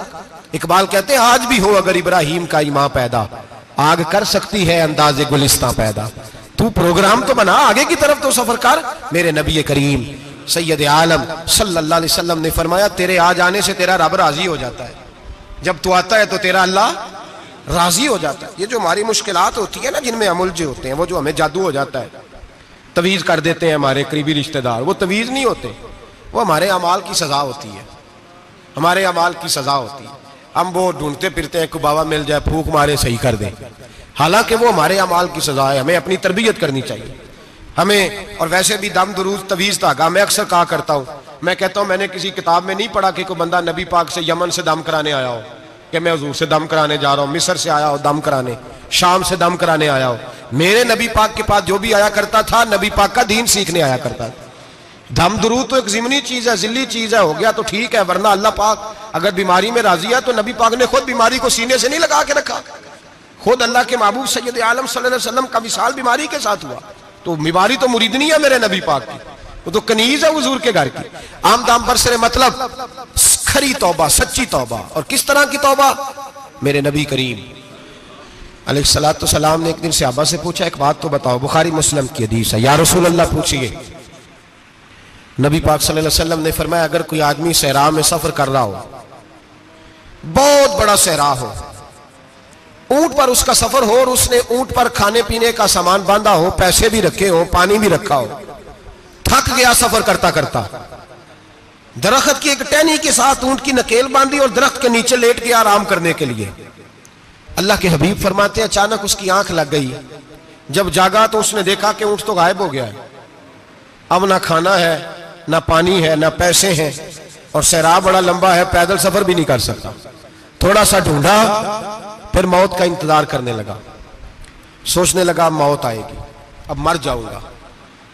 इकबाल कहते हैं आज भी हो अगर इब्राहिम का ईमान पैदा, आग कर सकती है अंदाजे गुलिस्तां पैदा। तू प्रोग्राम तो बना, आगे की तरफ तो सफर कर। मेरे नबी करीम सैयद आलम सल्लल्लाहु अलैहि वसल्लम ने फरमाया तेरे आ जाने से तेरा रब राजी हो जाता है। जब तू आता है तो तेरा अल्लाह राजी हो जाता है। ये जो हमारी मुश्किलात होती है ना, जिनमें अमुलझे होते हैं, वो जो हमें जादू हो जाता है, तवीज कर देते हैं हमारे करीबी रिश्तेदार, वो तवीज नहीं होते, वो हमारे अमाल की सजा होती है, हमारे अमाल की सजा होती है। हम वो ढूंढते फिरते हैं कि बाबा मिल जाए, फूक मारे सही कर दे, हालांकि वो हमारे अमाल की सजा है। हमें अपनी तरबियत करनी चाहिए हमें। और वैसे भी दम दुरूद तवीज धागा, मैं अक्सर कहा करता हूँ, मैं कहता हूँ मैंने किसी किताब में नहीं पढ़ा कि कोई बंदा नबी पाक से यमन से दम कराने आया हो कि मैं हुजूर से दम कराने जा रहा हूँ, मिस्र से आया हो दम कराने, शाम से दम कराने आया हो। मेरे नबी पाक के पास जो भी आया करता था, नबी पाक का दीन सीखने आया करता था। दम दुरूद तो एक जिमनी चीज है, जिल्ली चीज है, हो गया तो ठीक है, वरना अल्लाह पाक अगर बीमारी में राजी है तो नबी पाक ने खुद बीमारी को सीने से नहीं लगा के रखा। खुद अल्लाह के महबूब सैयद आलम सल्लल्लाहु अलैहि वसल्लम का विसाल बीमारी के साथ हुआ, तो बीमारी तो मुरीदनी है मेरे नबी पाक की, वो तो कनीज है हुजूर के घर की। आम दाम बरसरे, मतलब खरी तौबा, सच्ची तौबा। और किस तरह की तौबा? मेरे नबी करीम अलैहिस्सलातु वस्सलाम ने एक दिन सहाबा से पूछा, एक बात तो बताओ, बुखारी मुस्लिम की हदीस है, या रसूल अल्लाह पूछिए। नबी पाक सल्लल्लाहु अलैहि वसल्लम ने फरमाया अगर कोई आदमी सहरा में सफर कर रहा हो, बहुत बड़ा सहरा हो, ऊंट पर उसका सफर हो और उसने ऊंट पर खाने पीने का सामान बांधा हो, पैसे भी रखे हो, पानी भी रखा हो, थक गया सफर करता करता, दरख्त की एक टहनी के साथ ऊंट की नकेल बांधी और दरख्त के नीचे लेट गया आराम करने के लिए। अल्लाह के हबीब फरमाते अचानक उसकी आंख लग गई। जब जागा तो उसने देखा कि ऊंट तो गायब हो गया है, अब ना खाना है, ना पानी है, ना पैसे हैं, और सहरा बड़ा लंबा है, पैदल सफर भी नहीं कर सकता। थोड़ा सा ढूंढा, फिर मौत का इंतजार करने लगा, सोचने लगा अब मौत आएगी, अब मर जाऊंगा।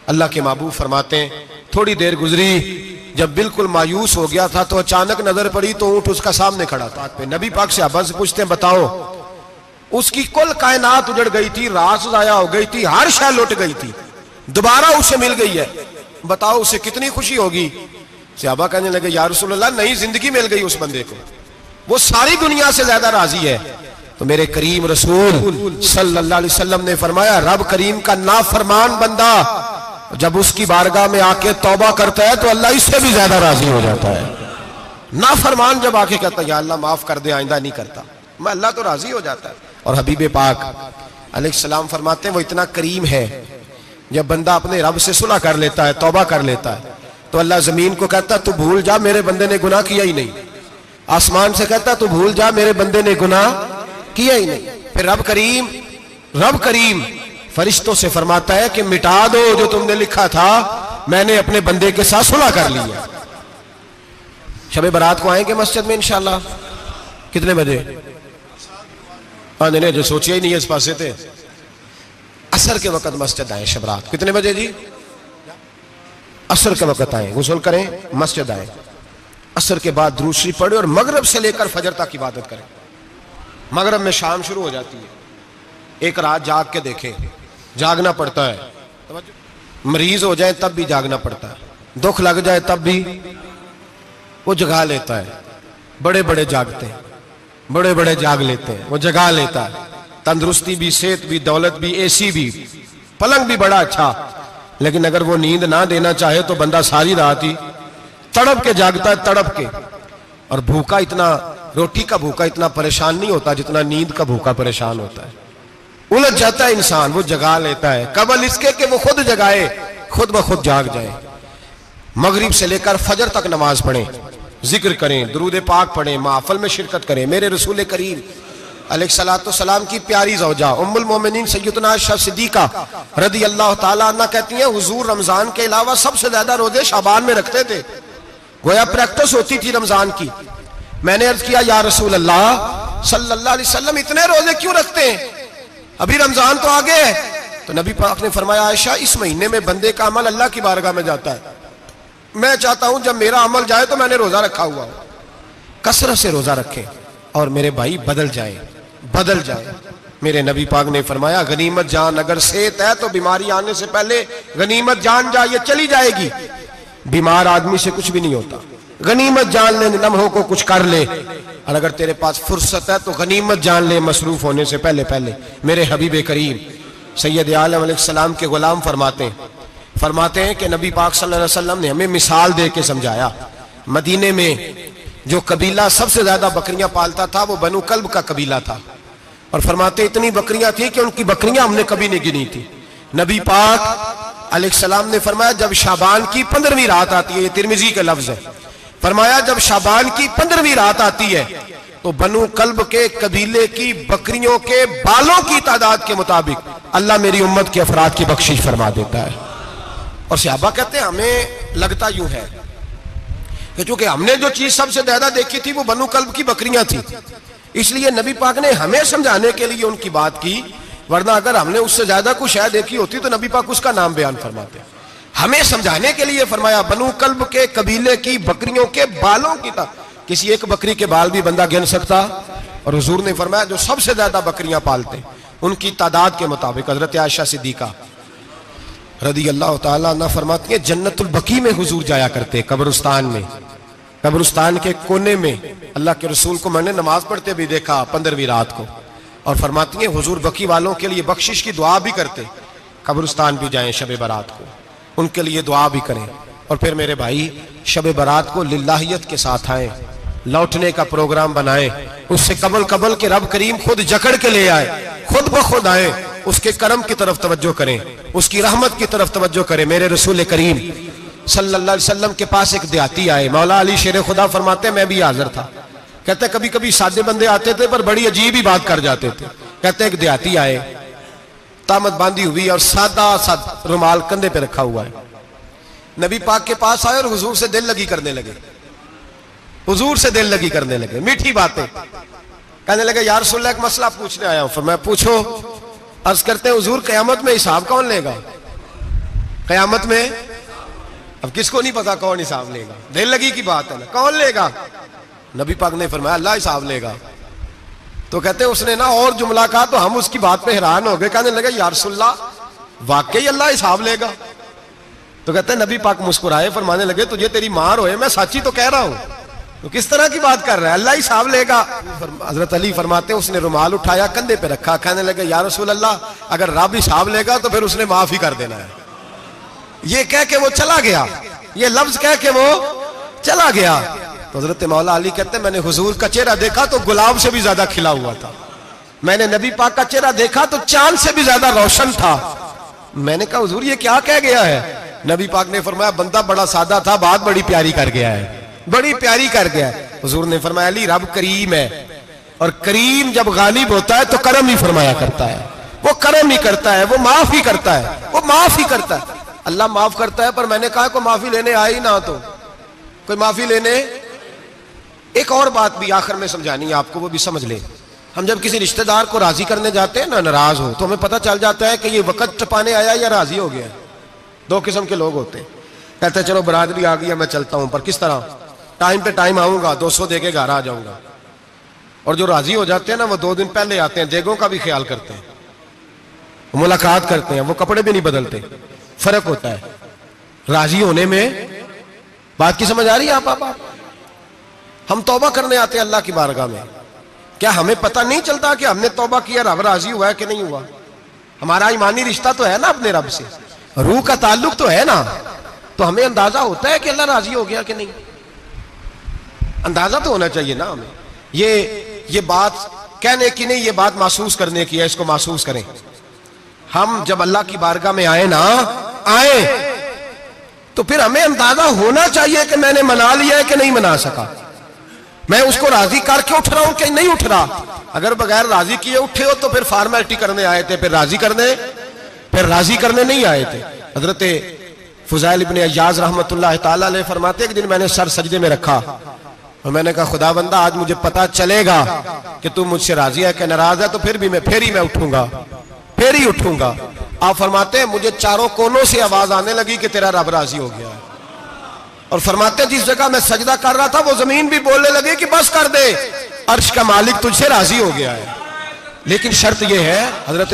अल्लाह के महबूब फरमाते हैं थोड़ी देर गुजरी, जब बिल्कुल मायूस हो गया था तो अचानक नजर पड़ी तो ऊंट उसका सामने खड़ा था। नबी पाक से अब्बा से पूछते हैं बताओ, उसकी कुल कायनात उजड़ गई थी, रास जाया हो गई थी, हर शय लुट गई थी, दोबारा उसे मिल गई है, बताओ उसे कितनी खुशी होगी। सहाबा कहने लगे या रसूल अल्लाह, नई जिंदगी मिल गई उस बंदे को, वो सारी दुनिया से ज्यादा राजी है। तो मेरे करीम रसूल सल्लल्लाहु अलैहि वसल्लम ने फरमाया रब करीम का नाफरमान बंदा जब उसकी बारगाह में आके तौबा करता है तो अल्लाह इससे भी ज्यादा राजी हो जाता है। नाफरमान जब आके कहता है या अल्लाह माफ कर दे, आइंदा नहीं करता, मैं, अल्लाह तो राजी हो जाता है। और हबीब पाक अलैहिस्सलाम फरमाते हैं वो इतना करीम है, जब बंदा अपने रब से सुलह कर लेता है, तौबा कर लेता है, तो अल्लाह जमीन को कहता है तू भूल जा, मेरे बंदे ने गुनाह किया ही नहीं। आसमान से कहता है तू भूल जा, मेरे बंदे ने गुनाह किया ही नहीं। फिर रब करीम फरिश्तों से फरमाता है कि मिटा दो जो तुमने लिखा था, मैंने अपने बंदे के साथ सुलह कर लिया। शबे बारात को आएंगे मस्जिद में इंशाल्लाह। कितने बजे? हाँ नहीं, जो सोचिए ही नहीं है इस पासे थे। असर के वक्त मस्जिद आए शब रात। कितने बजे जी? असर के वक्त आए, गुस्ल करें, मस्जिद आए, असर के बाद दुरूद शरीफ पढ़े और मगरिब से लेकर फजर तक इबादत करें। मगरिब में शाम शुरू हो जाती है। एक रात जाग के देखें, जागना पड़ता है। मरीज हो जाए तब भी जागना पड़ता है, दुख लग जाए तब भी वो जगा लेता है। बड़े बड़े जागते हैं, बड़े बड़े जाग लेते हैं, वो जगा लेता है। तंदुरुस्ती भी, सेहत भी, दौलत भी, एसी भी, पलंग भी बड़ा अच्छा। लेकिन अगर वो नींद ना देना चाहे तो बंदा सारी रात ही तड़प के जागता है, तड़प के। और भूखा इतना, रोटी का भूखा इतना परेशान नहीं होता जितना नींद का भूखा परेशान होता है। उलझ जाता है इंसान, वो जगा लेता है कबल इसके कि वो खुद जगाए, खुद ब खुद जाग जाए। मगरिब से लेकर फजर तक नमाज पढ़ें, जिक्र करें, दुरूद पाक पढ़ें, महफिल में शिरकत करें। मेरे रसूल करीम अलैहिस्सलाम की प्यारी ज़ौजा उम्मुल मोमिनीन सैयदना आयशा सिद्दीका रदी अल्लाह ताला अन्हा कहती हैं हुजूर रमजान के अलावा सबसे ज्यादा रोजे शाबान में रखते थे, गोया प्रैक्टिस होती थी रमजान की। मैंने अर्ज किया या रसूल अल्लाह सल्लल्लाहु अलैहि वसल्लम इतने रोजे क्यों रखते हैं, अभी रमजान तो आगे है। तो नबी पाक ने फरमाया आयशा इस महीने में बंदे का अमल अल्लाह की बारगाह में जाता है, मैं चाहता हूं जब मेरा अमल जाए तो मैंने रोजा रखा हुआ हो। कसरत से रोजा रखें और मेरे भाई बदल जाए, बदल जाए। मेरे नबी पाक ने फरमाया गनीमत जान, अगर सेहत है तो बीमारी आने से पहले गनीमत जान जा, ये चली जाएगी। बीमार आदमी से कुछ भी नहीं होता, गनीमत जान ले, लम्हों को कुछ कर ले। और अगर तेरे पास फुर्सत है तो गनीमत जान ले मसरूफ होने से पहले पहले। मेरे हबीब करीम सैयद आलम अलैहिस्सलाम के गुलाम फरमाते हैं कि नबी पाक सल्लल्लाहु अलैहि वसल्लम ने हमें मिसाल दे के समझाया। मदीने में जो कबीला सबसे ज्यादा बकरियां पालता था वो बनु कल्ब का कबीला था। और फरमाते इतनी बकरियां थी कि उनकी बकरियां हमने कभी नहीं गिनी थी। नबी पाक अलैहिस्सलाम ने फरमाया जब शाबान की 15वीं रात आती है, ये तिरमिजी का लफ्ज है, फरमाया जब शाबान की 15वीं रात आती है तो बनु कल्ब के कबीले की बकरियों के बालों की तादाद के मुताबिक अल्लाह मेरी उम्मत के अफराद की बख्शिश फरमा देता है। और सहाबा कहते हैं हमें लगता यूं है कि चूंकि हमने जो चीज सबसे ज्यादा देखी थी वो बनु कल्ब की बकरियां थी, इसलिए नबी पाक ने हमें समझाने के लिए उनकी बात की, वरना अगर हमने उससे ज्यादा कुछ शायद देखी होती तो नबी पाक उसका नाम बयान फरमाते। हमें समझाने के लिए फरमाया बनु कल्ब के कबीले की बकरियों के बालों की किसी एक बकरी के बाल भी बंदा गिन सकता। और हुजूर ने फरमाया जो सबसे ज्यादा बकरियां पालते उनकी तादाद के मुताबिक हजरत आयशा सिद्दीका रदी अल्लाह ताला अन्हा फरमाती है जन्नतुल बकी में हुजूर जाया करते, कब्रिस्तान में, कब्रिस्तान के कोने में। अल्लाह के रसूल को मैंने नमाज पढ़ते भी देखा 15वीं रात को। और फरमाती है हुजूर बकी वालों के लिए बख्शिश की दुआ भी करते, कब्रिस्तान भी जाएं शब बारात को, उनके लिए दुआ भी करें। और फिर मेरे भाई शब बारात को लिल्लाहियत के साथ आए, लौटने का प्रोग्राम बनाए, उससे कबल के रब करीम खुद जकड़ के ले आए, खुद ब खुद आए, उसके करम की तरफ तवज्जो करें, उसकी रहमत की तरफ तवज्जो करें। मेरे रसूल करीम सल्लल्लाहु अलैहि वसल्लम के पास एक देहाती आए, मौला अली शेर खुदा फरमाते मैं भी हाजिर था। कहते कभी कभी सादे बंदे आते थे पर बड़ी अजीब ही बात कर जाते थे। कहते एक देहाती आए, तामत बांधी हुई और सादा सा रुमाल कंधे पे रखा हुआ है, नबी पाक के पास आए और हुजूर से दिल लगी करने लगे, हुजूर से दिल लगी करने लगे, मीठी बातें कहने लगे यार रसूलल्लाह एक मसला पूछने आया हूं। फिर मैं पूछो। अर्ज करते हैं हुजूर कयामत में हिसाब कौन लेगा, कयामत में अब किसको नहीं पता कौन हिसाब लेगा, दिल लगी की बात है ना, कौन लेगा। नबी पाक ने फरमाया अल्लाह हिसाब लेगा। तो कहते उसने ना और जुमला कहा तो हम उसकी बात पे हैरान हो गए, कहने लगे या रसूलल्लाह वाकई अल्लाह हिसाब लेगा। तो कहते नबी पाक मुस्कुराए, फरमाने लगे तुझे तेरी मार होए मैं साची तो कह रहा हूं, तो किस तरह की बात कर रहा है, अल्लाह हिसाब लेगा। हजरत अली फरमाते उसने रुमाल उठाया कंधे पे रखा, कहने लगे या रसूल अल्लाह अगर रब हिसाब लेगा तो फिर उसने माफ ही कर देना है, ये कह के वो चला गया, ये लफ्ज कह के वो चला गया। तो हजरत मौला अली कहते हैं मैंने हुजूर का चेहरा देखा तो गुलाब से भी ज्यादा खिला हुआ था, मैंने नबी पाक का चेहरा देखा तो चांद से भी ज्यादा रोशन था। मैंने कहा हुजूर ये क्या कह गया है? नबी पाक ने फरमाया बंदा बड़ा सादा था, बात बड़ी प्यारी कर गया है, बड़ी प्यारी कर गया है। हुजूर ने फरमाया अली रब करीम है, और करीम जब गालिब होता है तो करम ही फरमाया करता है, वो करम ही करता है, वो माफ ही करता है, वो माफ ही करता है। अल्लाह माफ करता है, पर मैंने कहा कोई माफी लेने आए ही ना, तो कोई माफी लेने। एक और बात भी आखिर में समझानी है आपको, वो भी समझ ले। हम जब किसी रिश्तेदार को राजी करने जाते हैं ना, नाराज हो, तो हमें पता चल जाता है कि ये वक्त टपाने आया या राजी हो गया। दो किस्म के लोग होते हैं, कहते हैं चलो बरादरी आ गई है मैं चलता हूं, पर किस तरह? टाइम पे टाइम आऊंगा, 200 दे के घर आ जाऊंगा। और जो राजी हो जाते हैं ना, वो 2 दिन पहले आते हैं, देगों का भी ख्याल करते हैं, मुलाकात करते हैं, वो कपड़े भी नहीं बदलते। फर्क होता है राजी होने में। बात की समझ आ रही है आप? हम तौबा करने आते हैं अल्लाह की बारगाह में, क्या हमें पता नहीं चलता कि हमने तौबा किया, रब राजी हुआ है कि नहीं हुआ? हमारा ईमानी रिश्ता तो है ना अपने रब से, रूह का ताल्लुक तो है ना, तो हमें अंदाजा होता है कि अल्लाह राजी हो गया कि नहीं। अंदाजा तो होना चाहिए ना हमें। ये बात कहने की नहीं, ये बात महसूस करने की है, इसको महसूस करें। हम जब अल्लाह की बारगाह में आए तो फिर हमें अंदाजा होना चाहिए कि मैंने मना लिया है कि नहीं मना सका, मैं उसको राजी करके उठ रहा हूं कि नहीं उठ रहा। अगर बगैर राजी किए उठे हो तो फिर फॉर्मेलिटी करने आए थे, फिर राजी करने नहीं आए थे। हजरत फुज़ैल इब्ने अय्याज़ रहमतुल्लाह ताला अलैह फरमाते एक दिन मैंने सर सजदे में रखा और मैंने कहा खुदा बंदा आज मुझे पता चलेगा कि तू मुझसे राजी है कि नाराज है, तो फिर ही मैं उठूंगा, फिर ही उठूंगा। आप फरमाते हैं मुझे चारों कोनों से आवाज आने लगी कि तेरा रब राजी हो गया है। और फरमाते जिस जगह मैं सजदा कर रहा था वो जमीन भी बोलने लगी कि बस कर दे, अर्श का मालिक तुझसे राजी हो गया है। लेकिन शर्त यह है, हजरत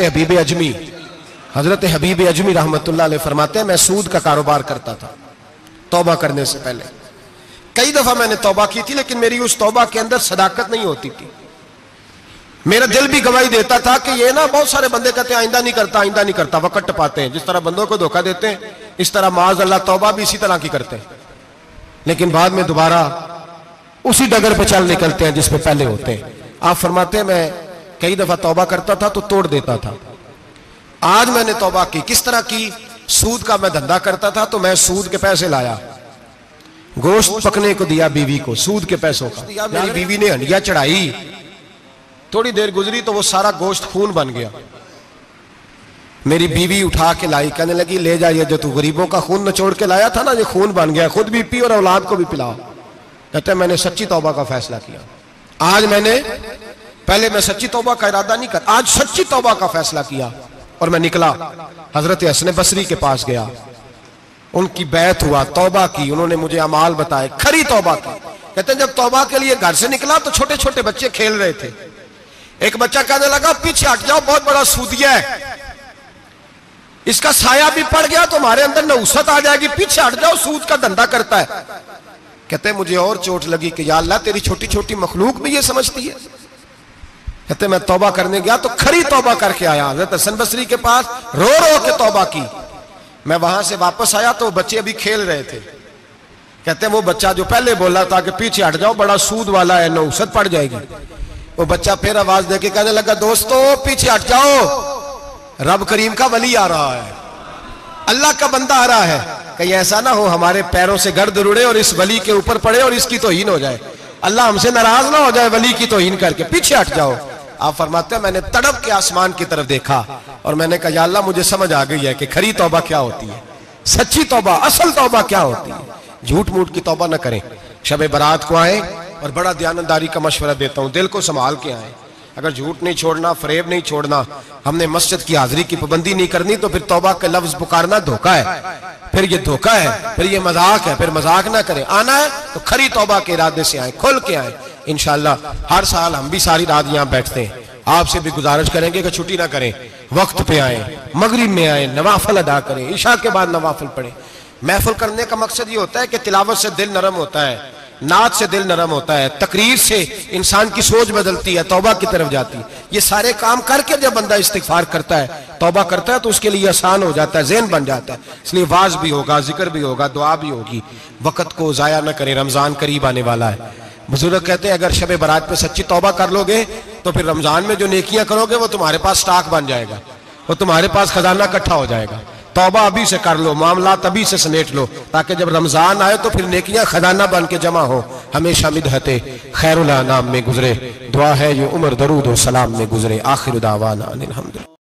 हबीब अजमी रहमतुल्लाह अलैह फरमाते हैं मैं सूद का कारोबार करता था तौबा करने से पहले। कई दफा मैंने तौबा की थी, लेकिन मेरी उस तौबा के अंदर सदाकत नहीं होती थी। मेरा दिल भी गवाही देता था कि ये ना, बहुत सारे बंदे कहते हैं आइंदा नहीं करता, वक्त टपाते हैं। जिस तरह बंदों को धोखा देते हैं, इस तरह माज अल्लाह तौबा भी इसी तरह की करते हैं, लेकिन बाद में दोबारा उसी डगर पे चल निकलते हैं जिस पे पहले होते हैं। आप फरमाते हैं मैं कई दफा तौबा करता था तो तोड़ देता था। आज मैंने तौबा की, किस तरह की? सूद का मैं धंधा करता था तो मैं सूद के पैसे लाया, गोश्त पकने को दिया बीवी को, सूद के पैसों का दिया। मेरी बीवी ने हंडिया चढ़ाई, थोड़ी देर गुजरी तो वो सारा गोश्त खून बन गया। मेरी बीवी उठा के लाई, कहने लगी ले जा, ये जो तू गरीबों का खून निचोड़ के लाया था ना, ये खून बन गया, खुद भी पी और औलाद को भी पिलाओ। कहते मैंने सच्ची तौबा का फैसला किया। आज पहले मैं सच्ची तौबा का इरादा नहीं कर, आज सच्ची तौबा का फैसला किया और मैं निकला हजरत हसन बसरी के पास गया, उनकी बैत हुआ, तौबा की, उन्होंने मुझे अमाल बताए, खरी तौबा की। कहते जब तौबा के लिए घर से निकला तो छोटे छोटे बच्चे खेल रहे थे। एक बच्चा कहने लगा पीछे हट जाओ, बहुत बड़ा सूदिया है, इसका साया भी पड़ गया तो हमारे अंदर नौसत आ जाएगी, पीछे हट जाओ, सूद का धंधा करता है। कहते मुझे और चोट लगी कि या अल्लाह तेरी छोटी छोटी मखलूक भी ये समझती है। कहते मैं तौबा करने गया तो खरी तौबा करके आया, हज़रत हसन बसरी के पास रो रो के तौबा की। मैं वहां से वापस आया तो बच्चे अभी खेल रहे थे। कहते वो बच्चा जो पहले बोला था कि पीछे हट जाओ, बड़ा सूद वाला है, नौसत पड़ जाएगी, वो बच्चा फिर आवाज देके कहने लगा दोस्तों पीछे हट जाओ, रब करीम का वली आ रहा है, अल्लाह का बंदा आ रहा है, कहीं ऐसा ना हो हमारे पैरों से गर्द रुड़े और इस वली के ऊपर पड़े और इसकी तौहीन हो जाए, अल्लाह हमसे नाराज ना हो जाए वली की तौहीन करके, पीछे हट जाओ। आप फरमाते हैं मैंने तड़प के आसमान की तरफ देखा और मैंने कहा या अल्लाह मुझे समझ आ गई है कि खरी तौबा क्या होती है, सच्ची तौबा, असल तौबा क्या होती है। झूठ मूठ की तौबा ना करें। शब बारात को आए और बड़ा दयानतदारी का मशवरा देता हूं, दिल को संभाल के आए। अगर झूठ नहीं छोड़ना, फरेब नहीं छोड़ना, हमने मस्जिद की हाजिरी की पाबंदी नहीं करनी, तो फिर तौबा के लफ्ज पुकारना धोखा है, फिर ये धोखा है, फिर ये मजाक है, फिर मजाक ना करें। आना है तो खरी तौबा के इरादे से आए, खुल के आए। इंशाअल्लाह हर साल हम भी सारी रात यहाँ बैठते हैं, आपसे भी गुजारिश करेंगे कि छुट्टी ना करें, वक्त पे आए, मगरिब में आए, नवाफिल अदा करें, ईशा के बाद नवाफिल पढ़ें। महफिल करने का मकसद ये होता है कि तिलावत से दिल नरम होता है, नात से दिल नरम होता है, तकरीर से इंसान की सोच बदलती है, तौबा की तरफ जाती है। ये सारे काम करके जब बंदा इस्तिगफार करता है, तौबा करता है, तो उसके लिए आसान हो जाता है, ज़हन बन जाता है। इसलिए वाज भी होगा, जिक्र भी होगा, दुआ भी होगी। वक्त को ज़ाया न करें, रमज़ान करीब आने वाला है। बुजुर्ग कहते हैं अगर शब बारात पे सच्ची तौबा कर लोगे तो फिर रमज़ान में जो नेकियां करोगे वो तुम्हारे पास स्टॉक बन जाएगा, वो तुम्हारे पास खजाना इकट्ठा हो जाएगा। तौबा अभी से कर लो, मामला तभी से समेट लो, ताकि जब रमजान आए तो फिर नेकियां खजाना बन के जमा हो। हमेशा मिदहते खैरुल अनाम में गुजरे, दुआ है ये उम्र दरूद व सलाम में गुजरे। आखिर दावाना अनिल हम्दुलिल्लाह।